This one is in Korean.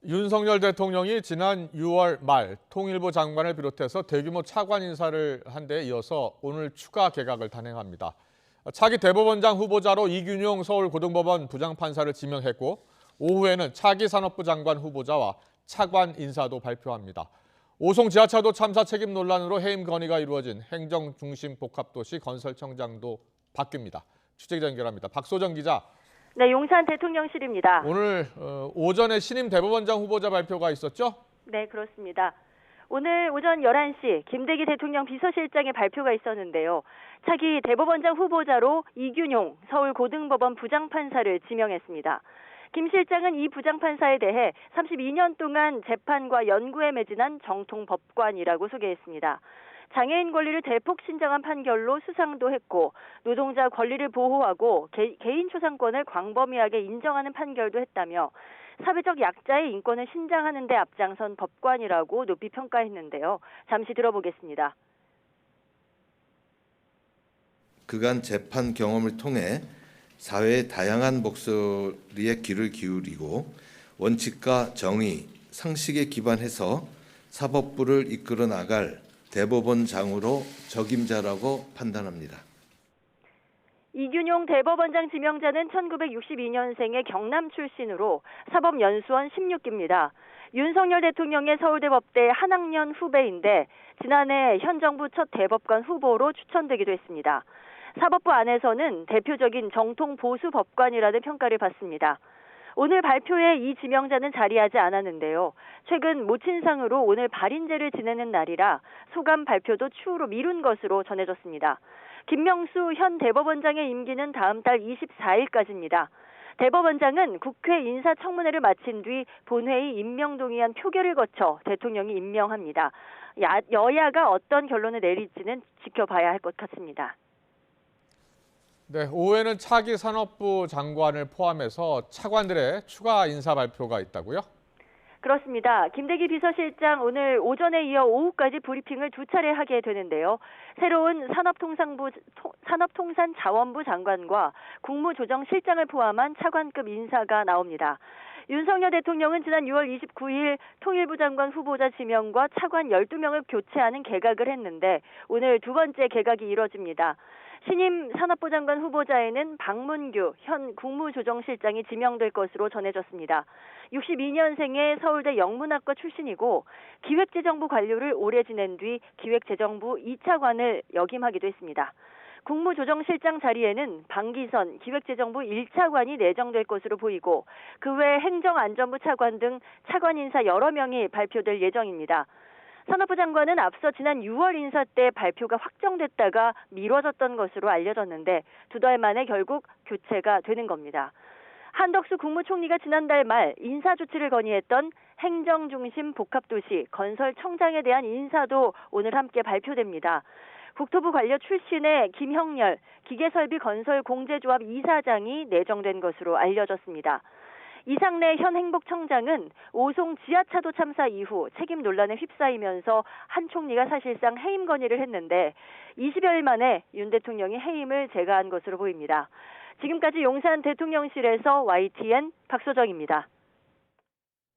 윤석열 대통령이 지난 6월 말 통일부 장관을 비롯해서 대규모 차관 인사를 한 데 이어서 오늘 추가 개각을 단행합니다. 차기 대법원장 후보자로 이균용 서울고등법원 부장판사를 지명했고 오후에는 차기 산업부 장관 후보자와 차관 인사도 발표합니다. 오송 지하차도 참사 책임 논란으로 해임 건의가 이루어진 행정중심 복합도시 건설청장도 바뀝니다. 취재 연결합니다. 박소정 기자. 네, 용산 대통령실입니다. 오늘 오전에 신임 대법원장 후보자 발표가 있었죠? 네, 그렇습니다. 오늘 오전 11시 김대기 대통령 비서실장의 발표가 있었는데요. 차기 대법원장 후보자로 이균용 서울고등법원 부장판사를 지명했습니다. 김 실장은 이 부장판사에 대해 32년 동안 재판과 연구에 매진한 정통법관이라고 소개했습니다. 장애인 권리를 대폭 신장한 판결로 수상도 했고 노동자 권리를 보호하고 개인 초상권을 광범위하게 인정하는 판결도 했다며 사회적 약자의 인권을 신장하는 데 앞장선 법관이라고 높이 평가했는데요. 잠시 들어보겠습니다. 그간 재판 경험을 통해 사회의 다양한 목소리에 귀를 기울이고 원칙과 정의, 상식에 기반해서 사법부를 이끌어 나갈 대법원장으로 적임자라고 판단합니다. 이균용 대법원장 지명자는 1962년생의 경남 출신으로 사법연수원 16기입니다. 윤석열 대통령의 서울대법대 한 학년 후배인데 지난해 현 정부 첫 대법관 후보로 추천되기도 했습니다. 사법부 안에서는 대표적인 정통 보수 법관이라는 평가를 받습니다. 오늘 발표에 이 지명자는 자리하지 않았는데요. 최근 모친상으로 오늘 발인제를 지내는 날이라 소감 발표도 추후로 미룬 것으로 전해졌습니다. 김명수 현 대법원장의 임기는 다음 달 24일까지입니다. 대법원장은 국회 인사청문회를 마친 뒤 본회의 임명동의안 표결을 거쳐 대통령이 임명합니다. 여야가 어떤 결론을 내릴지는 지켜봐야 할 것 같습니다. 네, 오후에는 차기 산업부 장관을 포함해서 차관들의 추가 인사 발표가 있다고요? 그렇습니다. 김대기 비서실장 오늘 오전에 이어 오후까지 브리핑을 두 차례 하게 되는데요. 새로운 산업통상자원부 장관과 국무조정실장을 포함한 차관급 인사가 나옵니다. 윤석열 대통령은 지난 6월 29일 통일부 장관 후보자 지명과 차관 12명을 교체하는 개각을 했는데 오늘 두 번째 개각이 이뤄집니다. 신임 산업부 장관 후보자에는 박문규 현 국무조정실장이 지명될 것으로 전해졌습니다. 62년생의 서울대 영문학과 출신이고 기획재정부 관료를 오래 지낸 뒤 기획재정부 2차관을 역임하기도 했습니다. 국무조정실장 자리에는 방기선 기획재정부 1차관이 내정될 것으로 보이고 그 외 행정안전부 차관 등 차관 인사 여러 명이 발표될 예정입니다. 산업부 장관은 앞서 지난 6월 인사 때 발표가 확정됐다가 미뤄졌던 것으로 알려졌는데 두 달 만에 결국 교체가 되는 겁니다. 한덕수 국무총리가 지난달 말 인사 조치를 건의했던 행정중심 복합도시 건설청장에 대한 인사도 오늘 함께 발표됩니다. 국토부 관료 출신의 김형렬 기계설비건설공제조합 이사장이 내정된 것으로 알려졌습여습니다. 이상래 현 행복청장은 오송 지하차도 참사 이후 책임 논란에 휩싸이면서 한 총리가 사실상 해임 건의를 했는데 20여일 만에 윤 대통령이 해임을 제거한 것으로 보입니다. 지금까지 용산 대통령실에서 YTN 박소정입니다.